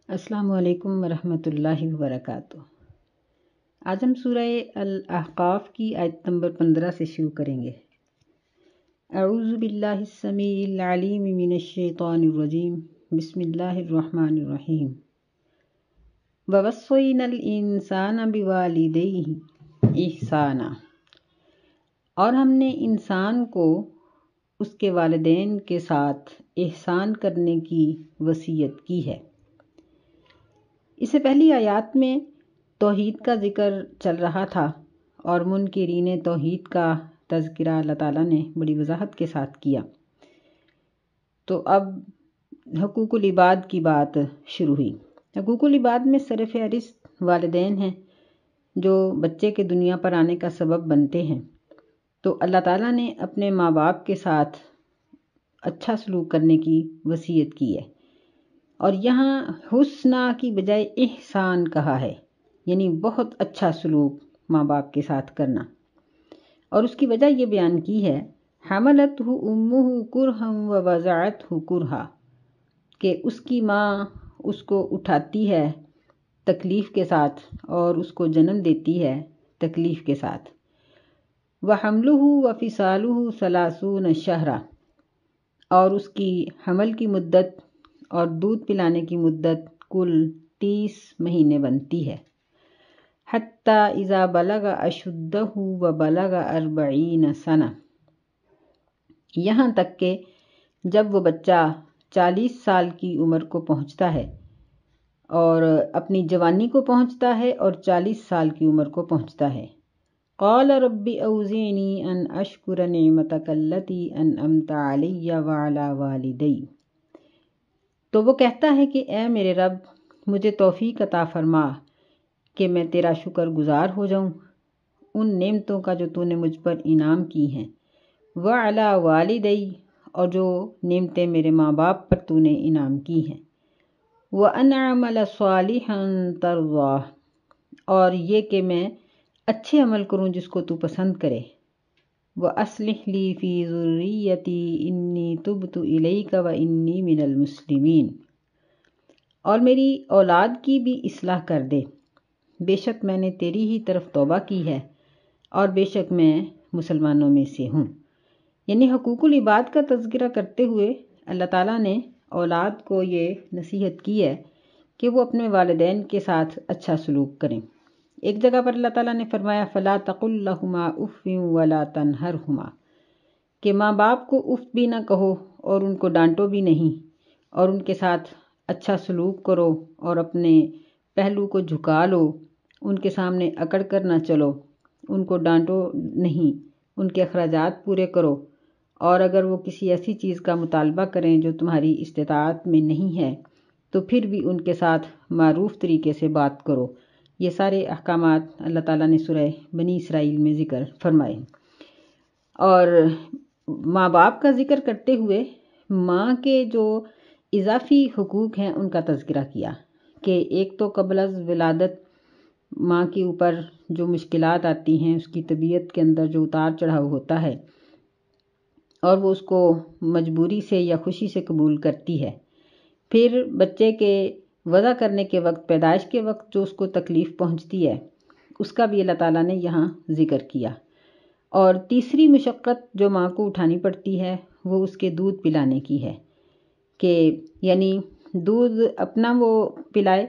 السلام علیکم ورحمۃ اللہ وبرکاتہ۔ آج ہم سورہ الاحقاف کی آیت نمبر 15 سے شروع کریں گے۔ اعوذ باللہ السمیع العلیم من الشیطان الرجیم، بسم اللہ الرحمن الرحیم۔ ووصینا الانسان بوالدیہ احسانا، اور ہم نے انسان کو اس کے والدین کے ساتھ احسان کرنے کی وصیت کی ہے۔ اس سے پہلی آیات میں توحید کا ذکر چل رہا تھا اور منکرین توحید کا تذکرہ اللہ تعالیٰ نے بڑی وضاحت کے ساتھ کیا۔ تو اب حقوق العباد کی بات شروع ہوئی۔ حقوق العباد میں سرفہرست والدین ہیں جو بچے کے دنیا پر آنے کا سبب بنتے ہیں۔ تو اللہ تعالیٰ نے اپنے ماں باپ کے ساتھ اچھا سلوک کرنے کی وصیت کی ہے، اور یہاں حسنہ کی بجائے احسان کہا ہے، یعنی بہت اچھا سلوک ماں باپ کے ساتھ کرنا۔ اور اس کی وجہ یہ بیان کی ہے، حملتہ امہ کرہا ووضعتہ کرہا، کہ اس کی ماں اس کو اٹھاتی ہے تکلیف کے ساتھ اور اس کو جنم دیتی ہے تکلیف کے ساتھ۔ وحملہ وفصالہ 30 شہرا، اور اس کی حمل کی مدت اور دودھ پلانے کی مدت کل 30 مہینے بنتی ہے۔ حتی اذا بلغ اشدہ وبلغ 40 سنہ، یہاں تک کہ جب وہ بچہ 40 سال کی عمر کو پہنچتا ہے اور اپنی جوانی کو پہنچتا ہے اور 40 سال کی عمر کو پہنچتا ہے۔ قال رب اوزعنی ان اشکر نعمتک التی انعمت علی وعلی والدی، تو وہ کہتا ہے کہ اے میرے رب، مجھے توفیق عطا فرما کہ میں تیرا شکر گزار ہو جاؤں ان نعمتوں کا جو تو نے مجھ پر انعام کی ہیں، وعلی والدی، اور جو نعمتیں میرے ماں باپ پر تو نے انعام کی ہیں، وان اعمل صالحا ترضاہ، اور یہ کہ میں اچھے عمل کروں جس کو تو پسند کرے، وَأَصْلِحْ لِي فِي ذُرِّيَّتِي إِنِّي تُبْتُ إِلَيْكَ وَإِنِّي مِنَ الْمُسْلِمِينَ، اور میری اولاد کی بھی اصلاح کر دے، بے شک میں نے تیری ہی طرف توبہ کی ہے اور بے شک میں مسلمانوں میں سے ہوں۔ یعنی حقوق العباد کا تذکرہ کرتے ہوئے اللہ تعالیٰ نے اولاد کو یہ نصیحت کی ہے کہ وہ اپنے والدین کے ساتھ اچھا سلوک کریں۔ ایک جگہ پر اللہ تعالیٰ نے فرمایا فَلَا تَقُل لَّهُمَا أُفٍّ وَلَا تَنْهَرْهُمَا، کہ ماں باپ کو اف بھی نہ کہو اور ان کو ڈانٹو بھی نہیں، اور ان کے ساتھ اچھا سلوک کرو اور اپنے پہلو کو جھکا لو، ان کے سامنے اکڑ کر نہ چلو، ان کو ڈانٹو نہیں، ان کے اخراجات پورے کرو، اور اگر وہ کسی ایسی چیز کا مطالبہ کریں جو تمہاری استطاعت میں نہیں ہے تو پھر بھی ان کے ساتھ معروف طریقے سے بات کرو۔ یہ سارے احکامات اللہ تعالیٰ نے سورہ بنی اسرائیل میں ذکر فرمائے۔ اور ماں باپ کا ذکر کرتے ہوئے ماں کے جو اضافی حقوق ہیں ان کا تذکرہ کیا، کہ ایک تو قبل از ولادت ماں کے اوپر جو مشکلات آتی ہیں، اس کی طبیعت کے اندر جو اتار چڑھاؤ ہوتا ہے اور وہ اس کو مجبوری سے یا خوشی سے قبول کرتی ہے۔ پھر بچے کے وضع کرنے کے وقت، پیدائش کے وقت جو اس کو تکلیف پہنچتی ہے، اس کا بھی اللہ تعالیٰ نے یہاں ذکر کیا۔ اور تیسری مشقت جو ماں کو اٹھانی پڑتی ہے وہ اس کے دودھ پلانے کی ہے، کہ یعنی دودھ اپنا وہ پلائے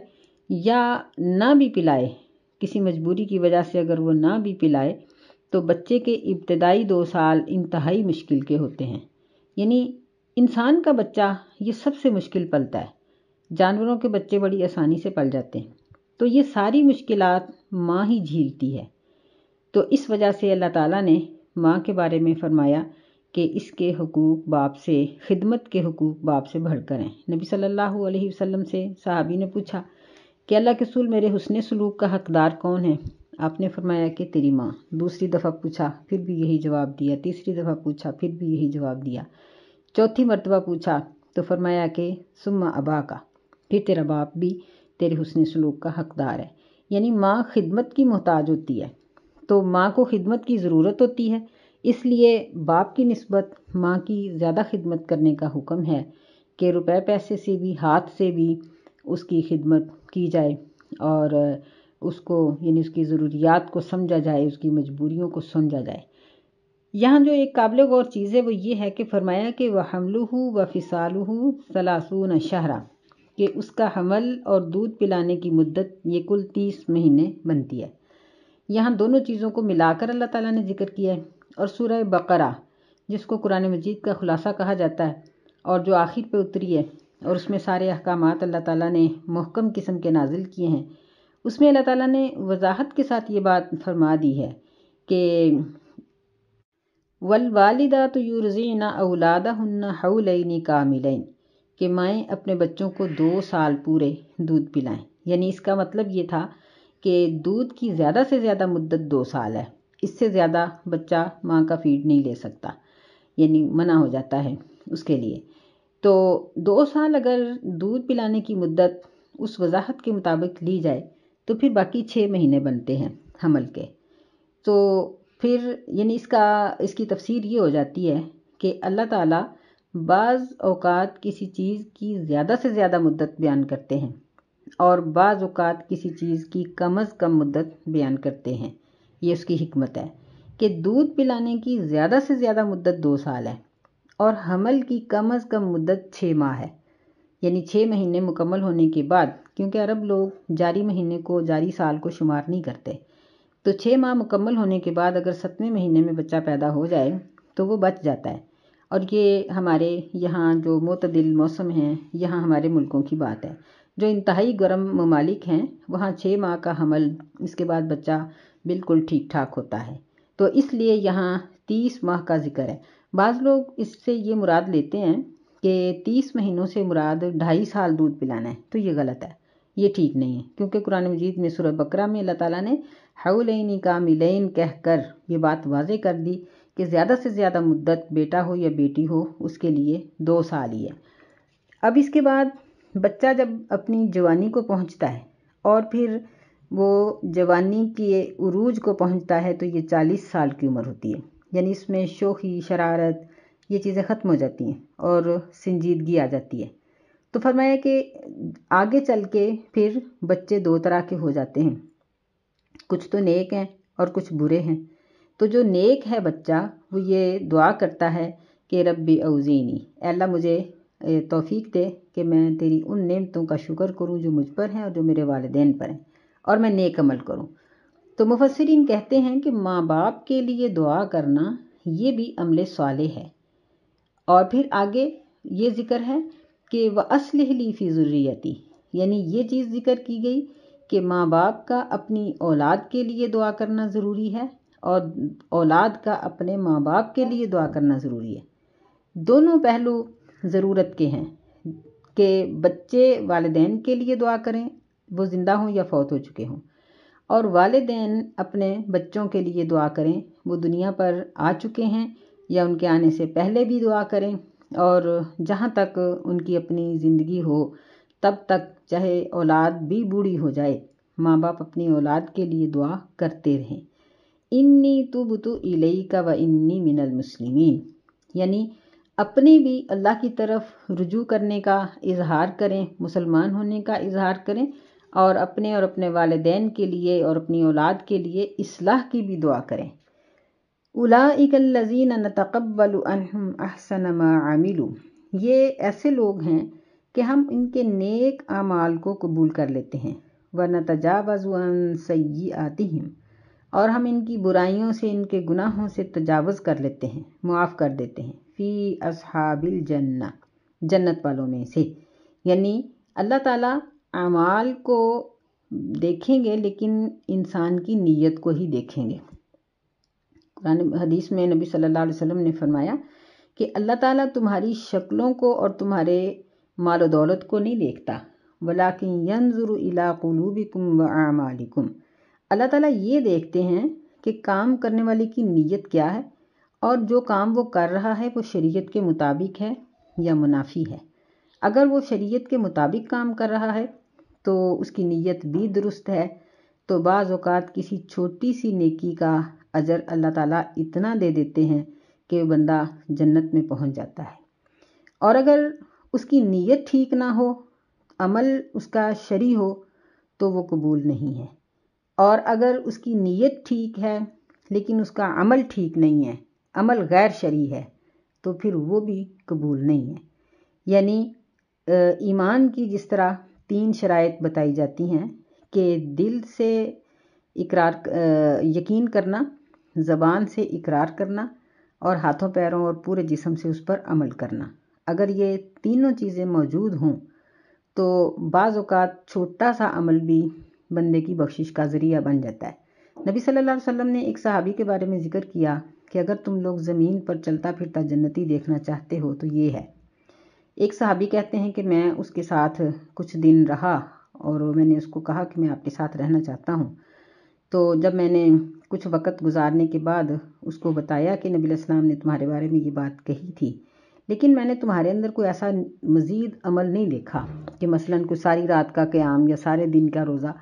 یا نہ بھی پلائے، کسی مجبوری کی وجہ سے اگر وہ نہ بھی پلائے تو بچے کے ابتدائی 2 سال انتہائی مشکل کے ہوتے ہیں۔ یعنی انسان کا بچہ یہ سب سے مشکل پلتا ہے، جانوروں کے بچے بڑی آسانی سے پل جاتے ہیں، تو یہ ساری مشکلات ماں ہی جھیلتی ہے۔ تو اس وجہ سے اللہ تعالیٰ نے ماں کے بارے میں فرمایا کہ اس کے حقوق باپ سے، خدمت کے حقوق باپ سے بڑھ کر ہیں۔ نبی صلی اللہ علیہ وسلم سے صحابی نے پوچھا کہ اللہ کے رسول، میرے حسن سلوک کا حقدار کون ہے؟ آپ نے فرمایا کہ تیری ماں۔ دوسری دفعہ پوچھا، پھر بھی یہی جواب دیا۔ تیسری دفعہ پوچھا، پھر بھی یہی جواب دیا۔ چوتھی مرتبہ پوچھا تو فرمایا کہ ثم اباک، پھر تیرا باپ بھی تیرے حسن سلوک کا حقدار ہے۔ یعنی ماں خدمت کی محتاج ہوتی ہے، تو ماں کو خدمت کی ضرورت ہوتی ہے، اس لیے باپ کی نسبت ماں کی زیادہ خدمت کرنے کا حکم ہے، کہ روپے پیسے سے بھی، ہاتھ سے بھی اس کی خدمت کی جائے اور اس کو یعنی اس کی ضروریات کو سمجھا جائے، اس کی مجبوریوں کو سمجھا جائے۔ یہاں جو ایک قابل غور چیز ہے وہ یہ ہے کہ فرمایا کہ وَحَمْلُهُ وَفِصَالُهُ 30 شہرا، کہ اس کا حمل اور دودھ پلانے کی مدت یہ کل 30 مہینے بنتی ہے۔ یہاں دونوں چیزوں کو ملا کر اللہ تعالیٰ نے ذکر کیا ہے، اور سورہ بقرہ جس کو قرآن مجید کا خلاصہ کہا جاتا ہے اور جو آخر پہ اتری ہے اور اس میں سارے احکامات اللہ تعالیٰ نے محکم قسم کے نازل کیے ہیں، اس میں اللہ تعالیٰ نے وضاحت کے ساتھ یہ بات فرما دی ہے کہ وَالْوَالِدَاتُ يُرْضِعْنَ أَوْلَادَهُنَّ حَوْلَيْنِ كَامِلَيْنِ، کہ مائیں اپنے بچوں کو 2 سال پورے دودھ پلائیں۔ یعنی اس کا مطلب یہ تھا کہ دودھ کی زیادہ سے زیادہ مدت 2 سال ہے، اس سے زیادہ بچہ ماں کا فیڈ نہیں لے سکتا، یعنی منع ہو جاتا ہے اس کے لیے۔ تو 2 سال اگر دودھ پلانے کی مدت اس وضاحت کے مطابق لی جائے تو پھر باقی 6 مہینے بنتے ہیں حمل کے۔ تو پھر یعنی اس کی تفسیر یہ ہو جاتی ہے کہ اللہ تعالیٰ بعض اوقات کسی چیز کی زیادہ سے زیادہ مدت بیان کرتے ہیں اور بعض اوقات کسی چیز کی کم از کم مدت بیان کرتے ہیں۔ یہ اس کی حکمت ہے کہ دودھ پلانے کی زیادہ سے زیادہ مدت 2 سال ہے اور حمل کی کم از کم مدت 6 ماہ ہے، یعنی 6 مہینے مکمل ہونے کے بعد، کیونکہ عرب لوگ جاری مہینے کو جاری سال کو شمار نہیں کرتے، تو 6 ماہ مکمل ہونے کے بعد اگر 7ویں مہینے میں بچہ پیدا ہو جائے تو وہ بچ جاتا ہے۔ اور یہ ہمارے یہاں جو معتدل موسم ہیں، یہاں ہمارے ملکوں کی بات ہے، جو انتہائی گرم ممالک ہیں وہاں 6 ماہ کا حمل، اس کے بعد بچہ بالکل ٹھیک ٹھاک ہوتا ہے، تو اس لیے یہاں 30 ماہ کا ذکر ہے۔ بعض لوگ اس سے یہ مراد لیتے ہیں کہ 30 مہینوں سے مراد 2.5 سال دودھ پلانا ہے، تو یہ غلط ہے، یہ ٹھیک نہیں ہے، کیونکہ قرآن مجید میں سورہ بقرہ میں اللہ تعالیٰ نے حولین کاملین کہہ کر یہ بات واضح کر دی کہ زیادہ سے زیادہ مدت بیٹا ہو یا بیٹی ہو اس کے لیے 2 سال ہی ہے۔ اب اس کے بعد بچہ جب اپنی جوانی کو پہنچتا ہے اور پھر وہ جوانی کے عروج کو پہنچتا ہے تو یہ 40 سال کی عمر ہوتی ہے، یعنی اس میں شوخی، شرارت، یہ چیزیں ختم ہو جاتی ہیں اور سنجیدگی آ جاتی ہے۔ تو فرمایا کہ آگے چل کے پھر بچے 2 طرح کے ہو جاتے ہیں، کچھ تو نیک ہیں اور کچھ برے ہیں۔ تو جو نیک ہے بچہ وہ یہ دعا کرتا ہے کہ ربی اوزینی، اے اللہ مجھے توفیق دے کہ میں تیری ان نعمتوں کا شکر کروں جو مجھ پر ہیں اور جو میرے والدین پر ہیں، اور میں نیک عمل کروں۔ تو مفسرین کہتے ہیں کہ ماں باپ کے لیے دعا کرنا یہ بھی عمل صالح ہے۔ اور پھر آگے یہ ذکر ہے کہ وَأَصْلِحْ لِي فِي ذُرِّيَّتِي، یعنی یہ چیز ذکر کی گئی کہ ماں باپ کا اپنی اولاد کے لیے دعا کرنا ضروری ہے اور اولاد کا اپنے ماں باپ کے لیے دعا کرنا ضروری ہے۔ دونوں پہلو ضرورت کے ہیں کہ بچے والدین کے لیے دعا کریں، وہ زندہ ہوں یا فوت ہو چکے ہوں، اور والدین اپنے بچوں کے لیے دعا کریں، وہ دنیا پر آ چکے ہیں یا ان کے آنے سے پہلے بھی دعا کریں، اور جہاں تک ان کی اپنی زندگی ہو تب تک چاہے اولاد بھی بوڑھی ہو جائے، ماں باپ اپنی اولاد کے لیے دعا کرتے رہیں۔ انی تبت الیک و انی من المسلمین، یعنی اپنے بھی اللہ کی طرف رجوع کرنے کا اظہار کریں، مسلمان ہونے کا اظہار کریں، اور اپنے والدین کے لیے اور اپنی اولاد کے لیے اصلاح کی بھی دعا کریں۔ اولئک الذین نتقبل عنہم احسن ما عملوا، یہ ایسے لوگ ہیں کہ ہم ان کے نیک اعمال کو قبول کر لیتے ہیں، ونتجاوز عن سیئاتہم، اور ہم ان کی برائیوں سے، ان کے گناہوں سے تجاوز کر لیتے ہیں، معاف کر دیتے ہیں، فی اصحاب الجنہ، جنت والوں میں سے۔ یعنی اللہ تعالیٰ اعمال کو دیکھیں گے لیکن انسان کی نیت کو ہی دیکھیں گے۔ قرآن حدیث میں نبی صلی اللہ علیہ وسلم نے فرمایا کہ اللہ تعالیٰ تمہاری شکلوں کو اور تمہارے مال و دولت کو نہیں دیکھتا، وَلَٰكِن يَنظُرُ إِلَىٰ قُلُوبِكُمْ وَأَعْمَالِكُمْ، اللہ تعالیٰ یہ دیکھتے ہیں کہ کام کرنے والے کی نیت کیا ہے اور جو کام وہ کر رہا ہے وہ شریعت کے مطابق ہے یا منافی ہے۔ اگر وہ شریعت کے مطابق کام کر رہا ہے تو اس کی نیت بھی درست ہے، تو بعض اوقات کسی چھوٹی سی نیکی کا اجر اللہ تعالیٰ اتنا دے دیتے ہیں کہ بندہ جنت میں پہنچ جاتا ہے۔ اور اگر اس کی نیت ٹھیک نہ ہو، عمل اس کا شرعی ہو تو وہ قبول نہیں ہے، اور اگر اس کی نیت ٹھیک ہے لیکن اس کا عمل ٹھیک نہیں ہے، عمل غیر شرعی ہے، تو پھر وہ بھی قبول نہیں ہے۔ یعنی ایمان کی جس طرح 3 شرائط بتائی جاتی ہیں کہ دل سے یقین کرنا، زبان سے اقرار کرنا، اور ہاتھوں پیروں اور پورے جسم سے اس پر عمل کرنا، اگر یہ تینوں چیزیں موجود ہوں تو بعض اوقات چھوٹا سا عمل بھی بندے کی بخشش کا ذریعہ بن جاتا ہے۔ نبی صلی اللہ علیہ وسلم نے ایک صحابی کے بارے میں ذکر کیا کہ اگر تم لوگ زمین پر چلتا پھرتا جنتی دیکھنا چاہتے ہو تو یہ ہے۔ ایک صحابی کہتے ہیں کہ میں اس کے ساتھ کچھ دن رہا اور میں نے اس کو کہا کہ میں آپ کے ساتھ رہنا چاہتا ہوں۔ تو جب میں نے کچھ وقت گزارنے کے بعد اس کو بتایا کہ نبی علیہ السلام نے تمہارے بارے میں یہ بات کہی تھی، لیکن میں نے تمہارے اندر کوئی ایسا مزید عمل نہیں دیکھا کہ مثلاً کوئی ساری رات کا قیام یا سارے دن کا روزہ،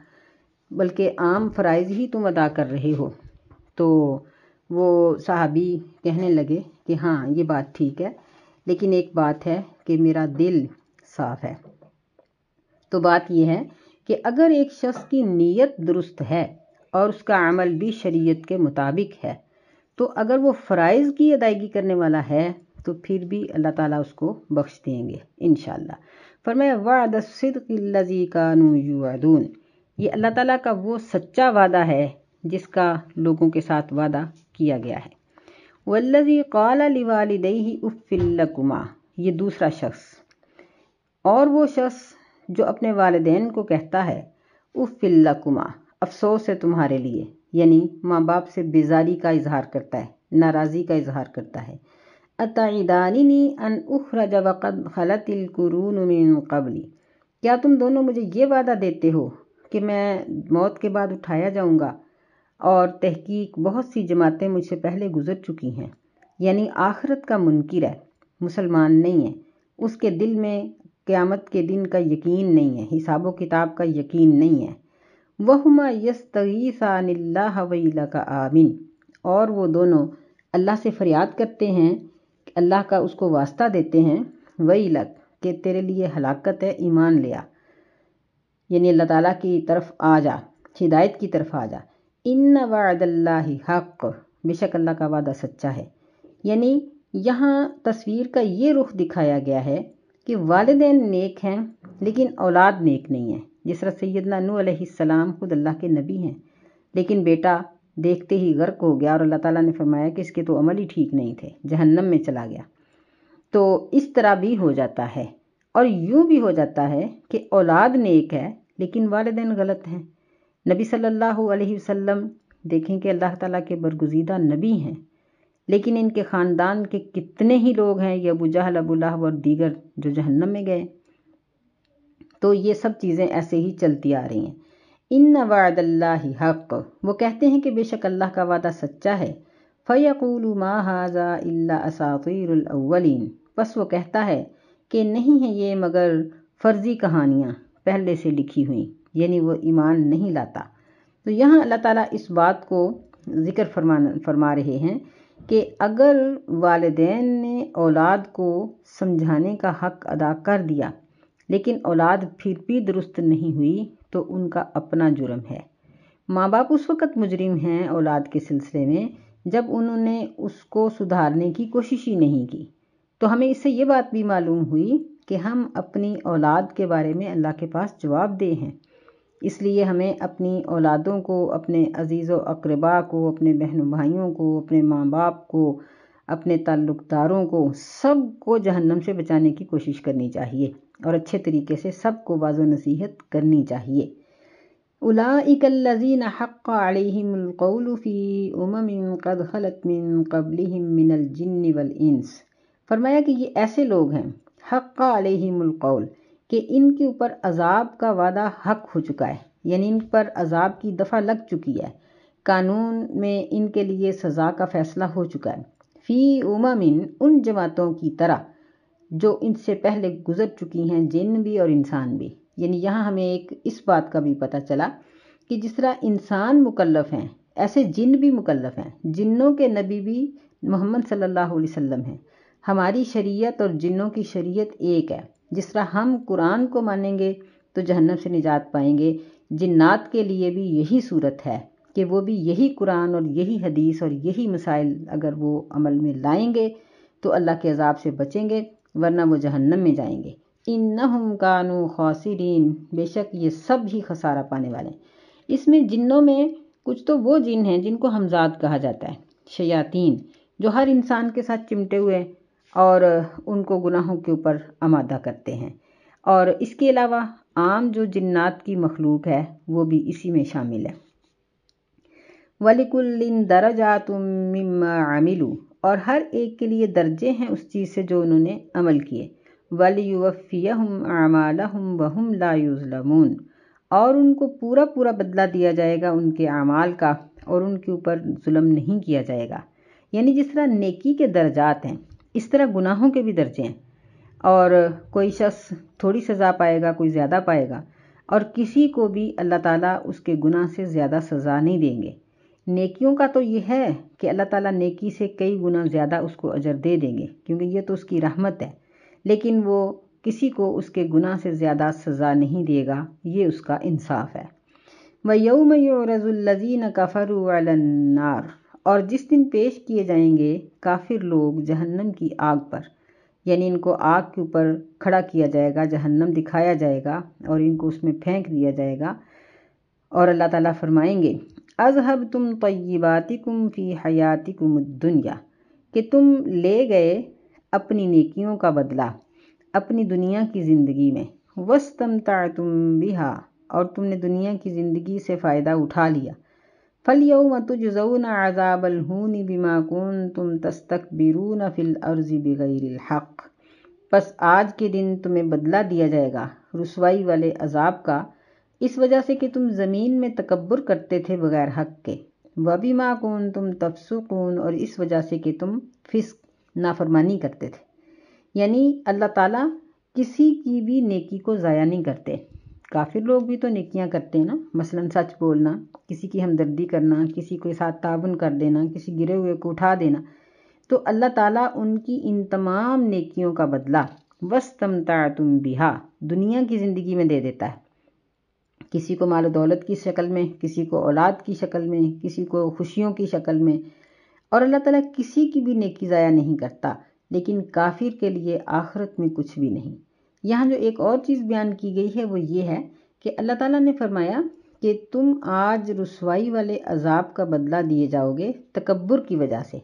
بلکہ عام فرائض ہی تم ادا کر رہے ہو۔ تو وہ صحابی کہنے لگے کہ ہاں یہ بات ٹھیک ہے، لیکن ایک بات ہے کہ میرا دل صاف ہے۔ تو بات یہ ہے کہ اگر ایک شخص کی نیت درست ہے اور اس کا عمل بھی شریعت کے مطابق ہے، تو اگر وہ فرائض کی ادائیگی کرنے والا ہے تو پھر بھی اللہ تعالیٰ اس کو بخش دیں گے انشاءاللہ۔ فرمایا وعد الصدق الذی کانوا یوعدون، یہ اللہ تعالیٰ کا وہ سچا وعدہ ہے جس کا لوگوں کے ساتھ وعدہ کیا گیا ہے۔ والذی قال لوالدیہ اف لکما، یہ دوسرا شخص، اور وہ شخص جو اپنے والدین کو کہتا ہے اف لکما، افسوس ہے تمہارے لیے، یعنی ماں باپ سے بیزاری کا اظہار کرتا ہے، ناراضی کا اظہار کرتا ہے۔ اتعداننی ان اخرج وقد خلت القرون من قبلی، کیا تم دونوں مجھے یہ وعدہ دیتے ہو کہ میں موت کے بعد اٹھایا جاؤں گا، اور تحقیق بہت سی جماعتیں مجھ سے پہلے گزر چکی ہیں۔ یعنی آخرت کا منکر ہے، مسلمان نہیں ہے، اس کے دل میں قیامت کے دن کا یقین نہیں ہے، حساب و کتاب کا یقین نہیں ہے۔ وَهُمَا يَسْتَغِيثَانِ اللَّهَ وَيْلَكَ آمِنْ، اور وہ دونوں اللہ سے فریاد کرتے ہیں، اللہ کا اس کو واسطہ دیتے ہیں، وَيْلَكَ، کہ تیرے لیے ہلاکت ہے، ایمان لیا، یعنی اللہ تعالیٰ کی طرف آ جا، ہدایت کی طرف آ جا۔ ان وعد اللہ حق، بے شک اللہ کا وعدہ سچا ہے۔ یعنی یہاں تصویر کا یہ رخ دکھایا گیا ہے کہ والدین نیک ہیں لیکن اولاد نیک نہیں ہے۔ جس طرح سیدنا نوح علیہ السلام خود اللہ کے نبی ہیں، لیکن بیٹا دیکھتے ہی غرق ہو گیا، اور اللہ تعالیٰ نے فرمایا کہ اس کے تو عمل ہی ٹھیک نہیں تھے، جہنم میں چلا گیا۔ تو اس طرح بھی ہو جاتا ہے، اور یوں بھی ہو جاتا ہے کہ اولاد نیک ہے لیکن والدین غلط ہیں۔ نبی صلی اللہ علیہ وسلم دیکھیں کہ اللہ تعالیٰ کے برگزیدہ نبی ہیں، لیکن ان کے خاندان کے کتنے ہی لوگ ہیں، یہ ابو جہل، ابو لہب اور دیگر، جو جہنم میں گئے۔ تو یہ سب چیزیں ایسے ہی چلتی آ رہی ہیں۔ ان وعد اللہ حق، وہ کہتے ہیں کہ بے شک اللہ کا وعدہ سچا ہے۔ فَيَقُولُ مَا هَذَا إِلَّا أَسَاطِيرُ الْأَوَّلِينَ، بس وہ کہتا ہے کہ نہیں ہے یہ مگر فرضی کہانیاں پہلے سے لکھی ہوئیں، یعنی وہ ایمان نہیں لاتا۔ تو یہاں اللہ تعالیٰ اس بات کو ذکر فرما رہے ہیں کہ اگر والدین نے اولاد کو سمجھانے کا حق ادا کر دیا لیکن اولاد پھر بھی درست نہیں ہوئی تو ان کا اپنا جرم ہے۔ ماں باپ اس وقت مجرم ہیں اولاد کے سلسلے میں جب انہوں نے اس کو سدھارنے کی کوشش ہی نہیں کی۔ تو ہمیں اس سے یہ بات بھی معلوم ہوئی کہ ہم اپنی اولاد کے بارے میں اللہ کے پاس جواب دہ ہیں۔ اس لیے ہمیں اپنی اولادوں کو، اپنے عزیز و اقربا کو، اپنے بہن و بھائیوں کو، اپنے ماں باپ کو، اپنے تعلق داروں کو، سب کو جہنم سے بچانے کی کوشش کرنی چاہیے، اور اچھے طریقے سے سب کو واعظ و نصیحت کرنی چاہیے۔ اولئک الذین حق علیہم القول فی امم قد خلت من قبلہم من الجن والانس، فرمایا کہ یہ ایسے لوگ ہیں حق علیہم القول، کہ ان کے اوپر عذاب کا وعدہ حق ہو چکا ہے، یعنی ان پر عذاب کی دفعہ لگ چکی ہے، قانون میں ان کے لیے سزا کا فیصلہ ہو چکا ہے۔ فی امم، ان جماعتوں کی طرح جو ان سے پہلے گزر چکی ہیں، جن بھی اور انسان بھی۔ یعنی یہاں ہمیں ایک اس بات کا بھی پتہ چلا کہ جس طرح انسان مکلف ہیں ایسے جن بھی مکلف ہیں، جنوں کے نبی بھی محمد صلی اللہ علیہ وسلم ہیں۔ ہماری شریعت اور جنوں کی شریعت ایک ہے، جس طرح ہم قرآن کو مانیں گے تو جہنم سے نجات پائیں گے، جنات کے لیے بھی یہی صورت ہے کہ وہ بھی یہی قرآن اور یہی حدیث اور یہی مسائل اگر وہ عمل میں لائیں گے تو اللہ کے عذاب سے بچیں گے، ورنہ وہ جہنم میں جائیں گے۔ انہم کانوا خاسرین، بے شک یہ سب ہی خسارہ پانے والے ہیں۔ اس میں جنوں میں کچھ تو وہ جن ہیں جن کو ہمزاد کہا جاتا ہے، شیاطین، جو ہر انسان کے ساتھ چمٹے ہوئے ہیں اور ان کو گناہوں کے اوپر آمادہ کرتے ہیں، اور اس کے علاوہ عام جو جنات کی مخلوق ہے وہ بھی اسی میں شامل ہے۔ وَلِكُلٍّ دَرَجَاتٌ مِّمَّا عَمِلُوا، اور ہر ایک کے لیے درجے ہیں اس چیز سے جو انہوں نے عمل کیے۔ وَلِيُوَفِّيَهُمْ أَعْمَالَهُمْ وَهُمْ لَا يُظْلَمُونَ، اور ان کو پورا پورا بدلہ دیا جائے گا ان کے اعمال کا، اور ان کے اوپر ظلم نہیں کیا جائے گا۔ یعنی جس طرح نیکی کے درجات ہیں اس طرح گناہوں کے بھی درجے ہیں، اور کوئی شخص تھوڑی سزا پائے گا، کوئی زیادہ پائے گا، اور کسی کو بھی اللہ تعالیٰ اس کے گناہ سے زیادہ سزا نہیں دیں گے۔ نیکیوں کا تو یہ ہے کہ اللہ تعالیٰ نیکی سے کئی گنا زیادہ اس کو اجر دے دیں گے، کیونکہ یہ تو اس کی رحمت ہے، لیکن وہ کسی کو اس کے گناہ سے زیادہ سزا نہیں دے گا، یہ اس کا انصاف ہے۔ وَيَوْمَ يُعْرَضُ الَّذِينَ كَفَرُوا عَلَى النَّارِ، اور جس دن پیش کیے جائیں گے کافر لوگ جہنم کی آگ پر، یعنی ان کو آگ کے اوپر کھڑا کیا جائے گا، جہنم دکھایا جائے گا اور ان کو اس میں پھینک دیا جائے گا، اور اللہ تعالیٰ فرمائیں گے اذهبتم طیباتکم فی حیاتکم الدنیا، کہ تم لے گئے اپنی نیکیوں کا بدلہ اپنی دنیا کی زندگی میں، واستمتعتم بہا، اور تم نے دنیا کی زندگی سے فائدہ اٹھا لیا، فَالْيَوْمَ تُجْزَوْنَ عَذَابَ الْهُونِ بِمَا كُنْتُمْ تَسْتَكْبِرُونَ فِي الْأَرْضِ بِغَيْرِ الْحَقِّ، پس آج کے دن تمہیں بدلہ دیا جائے گا رسوائی والے عذاب کا، اس وجہ سے کہ تم زمین میں تکبر کرتے تھے بغیر حق کے، وَبِمَا كُنْتُمْ تَفْسُقُونَ، اور اس وجہ سے کہ تم فسق نافرمانی کرتے تھے۔ یعنی اللہ تعالیٰ کسی کی بھی نیکی کو ضائع نہیں کرتے۔ کافر لوگ بھی تو نیکیاں کرتے ہیں نا، مثلا سچ بولنا، کسی کی ہمدردی کرنا، کسی کے ساتھ تعاون کر دینا، کسی گرے ہوئے کو اٹھا دینا، تو اللہ تعالیٰ ان کی ان تمام نیکیوں کا بدلہ وَاسْتَمْتَعْتُمْ بِهَا دنیا کی زندگی میں دے دیتا ہے، کسی کو مال و دولت کی شکل میں، کسی کو اولاد کی شکل میں، کسی کو خوشیوں کی شکل میں، اور اللہ تعالیٰ کسی کی بھی نیکی ضائع نہیں کرتا، لیکن کافر کے لیے آخرت میں کچھ بھی نہیں۔ یہاں جو ایک اور چیز بیان کی گئی ہے وہ یہ ہے کہ اللہ تعالیٰ نے فرمایا کہ تم آج رسوائی والے عذاب کا بدلہ دیے جاؤ گے تکبر کی وجہ سے۔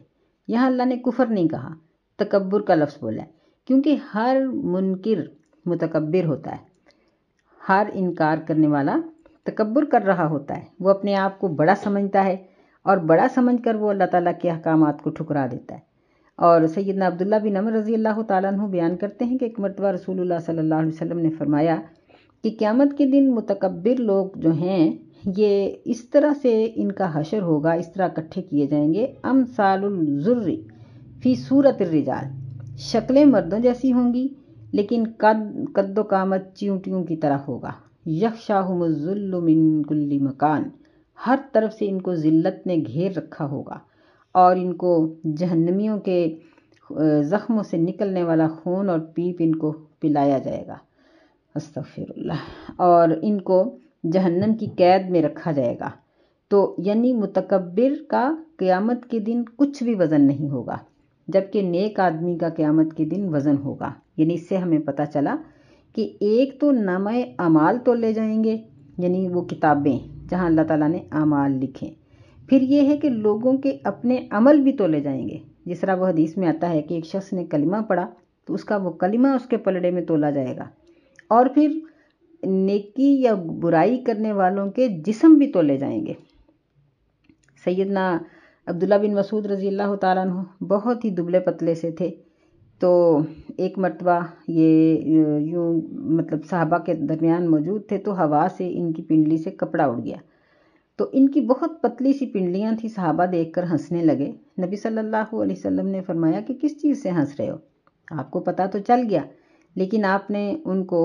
یہاں اللہ نے کفر نہیں کہا، تکبر کا لفظ بولا ہے، کیونکہ ہر منکر متکبر ہوتا ہے، ہر انکار کرنے والا تکبر کر رہا ہوتا ہے، وہ اپنے آپ کو بڑا سمجھتا ہے، اور بڑا سمجھ کر وہ اللہ تعالیٰ کے احکامات کو ٹھکرا دیتا ہے۔ اور سیدنا عبداللہ بن عمر رضی اللہ تعالیٰ عنہ بیان کرتے ہیں کہ ایک مرتبہ رسول اللہ صلی اللہ علیہ وسلم نے فرمایا کہ قیامت کے دن متکبر لوگ جو ہیں یہ اس طرح سے ان کا حشر ہوگا، اس طرح اکٹھے کیے جائیں گے، امثال الزر فی صورت الرجال، شکلیں مردوں جیسی ہوں گی لیکن قد و قامت چیونٹیوں کی طرح ہوگا، یغشاہم الذل من کل مکان، ہر طرف سے ان کو ذلت نے گھیر رکھا ہوگا، اور ان کو جہنمیوں کے زخموں سے نکلنے والا خون اور پیپ ان کو پلایا جائے گا، استغفر اللہ، اور ان کو جہنم کی قید میں رکھا جائے گا۔ تو یعنی متکبر کا قیامت کے دن کچھ بھی وزن نہیں ہوگا، جبکہ نیک آدمی کا قیامت کے دن وزن ہوگا۔ یعنی اس سے ہمیں پتہ چلا کہ ایک تو نامہ اعمال تولے جائیں گے، یعنی وہ کتابیں جہاں اللہ تعالیٰ نے اعمال لکھیں، پھر یہ ہے کہ لوگوں کے اپنے عمل بھی تولے جائیں گے، جس طرح وہ حدیث میں آتا ہے کہ ایک شخص نے کلمہ پڑھا تو اس کا وہ کلمہ اس کے پلڑے میں تولا جائے گا، اور پھر نیکی یا برائی کرنے والوں کے جسم بھی تولے جائیں گے۔ سیدنا عبداللہ بن مسعود رضی اللہ تعالیٰ عنہ بہت ہی دبلے پتلے سے تھے، تو ایک مرتبہ یہ یوں مطلب صحابہ کے درمیان موجود تھے تو ہوا سے ان کی پنڈلی سے کپڑا اڑ گیا، تو ان کی بہت پتلی سی پنڈلیاں تھیں، صحابہ دیکھ کر ہنسنے لگے۔ نبی صلی اللہ علیہ وسلم نے فرمایا کہ کس چیز سے ہنس رہے ہو؟ آپ کو پتہ تو چل گیا، لیکن آپ نے ان کو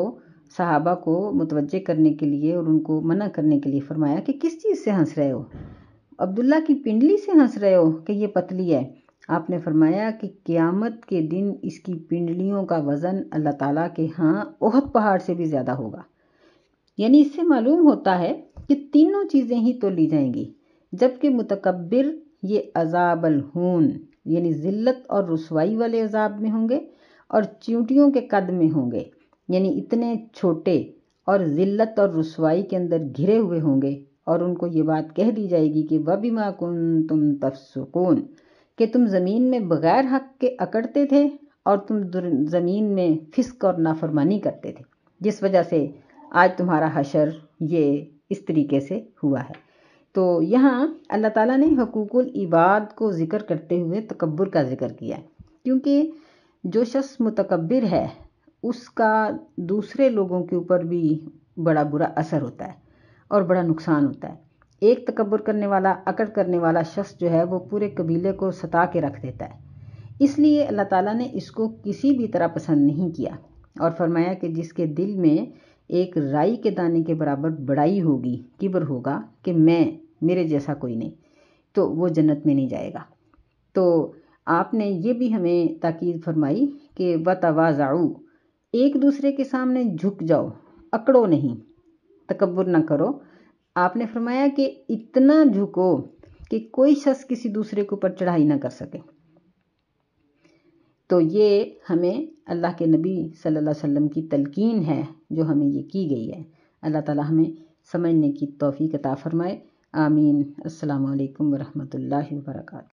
صحابہ کو متوجہ کرنے کے لیے اور ان کو منع کرنے کے لیے فرمایا کہ کس چیز سے ہنس رہے ہو؟ عبداللہ کی پنڈلی سے ہنس رہے ہو کہ یہ پتلی ہے؟ آپ نے فرمایا کہ قیامت کے دن اس کی پنڈلیوں کا وزن اللہ تعالیٰ کے ہاں احد پہاڑ سے بھی زیادہ ہوگا۔ یعنی اس سے معلوم ہوتا ہے کہ تینوں چیزیں ہی تو لی جائیں گی، جبکہ متکبر یہ عذاب الہون یعنی ذلت اور رسوائی والے عذاب میں ہوں گے، اور چیونٹیوں کے قد میں ہوں گے، یعنی اتنے چھوٹے اور ذلت اور رسوائی کے اندر گھرے ہوئے ہوں گے، اور ان کو یہ بات کہہ دی جائے گی کہ وَبِمَا كُنتُمْ تَفْسُقُونَ، کہ تم زمین میں بغیر حق کے اکڑتے تھے اور تم زمین میں فسق اور نافرمانی کرتے تھے، جس وجہ سے آج تمہارا حشر یہ اس طریقے سے ہوا ہے۔ تو یہاں اللہ تعالیٰ نے حقوق العباد کو ذکر کرتے ہوئے تکبر کا ذکر کیا ہے، کیونکہ جو شخص متکبر ہے اس کا دوسرے لوگوں کے اوپر بھی بڑا برا اثر ہوتا ہے اور بڑا نقصان ہوتا ہے۔ ایک تکبر کرنے والا، اکڑ کرنے والا شخص جو ہے وہ پورے قبیلے کو ستا کے رکھ دیتا ہے۔ اس لیے اللہ تعالیٰ نے اس کو کسی بھی طرح پسند نہیں کیا، اور فرمایا کہ جس کے دل میں ایک رائی کے دانے کے برابر بڑائی ہوگی، کبر ہوگا کہ میرے جیسا کوئی نہیں، تو وہ جنت میں نہیں جائے گا۔ تو آپ نے یہ بھی ہمیں تاکید فرمائی کہ وَتَوَاضَعُوا، ایک دوسرے کے سامنے جھک جاؤ، اکڑو نہیں، تکبر نہ کرو۔ آپ نے فرمایا کہ اتنا جھکو کہ کوئی شخص کسی دوسرے کے اوپر چڑھائی نہ کر سکے۔ تو یہ ہمیں اللہ کے نبی صلی اللہ علیہ وسلم کی تلقین ہے جو ہمیں یہ کی گئی ہے۔ اللہ تعالیٰ ہمیں سمجھنے کی توفیق عطا فرمائے، آمین۔ السلام علیکم ورحمۃ اللہ وبرکاتہ۔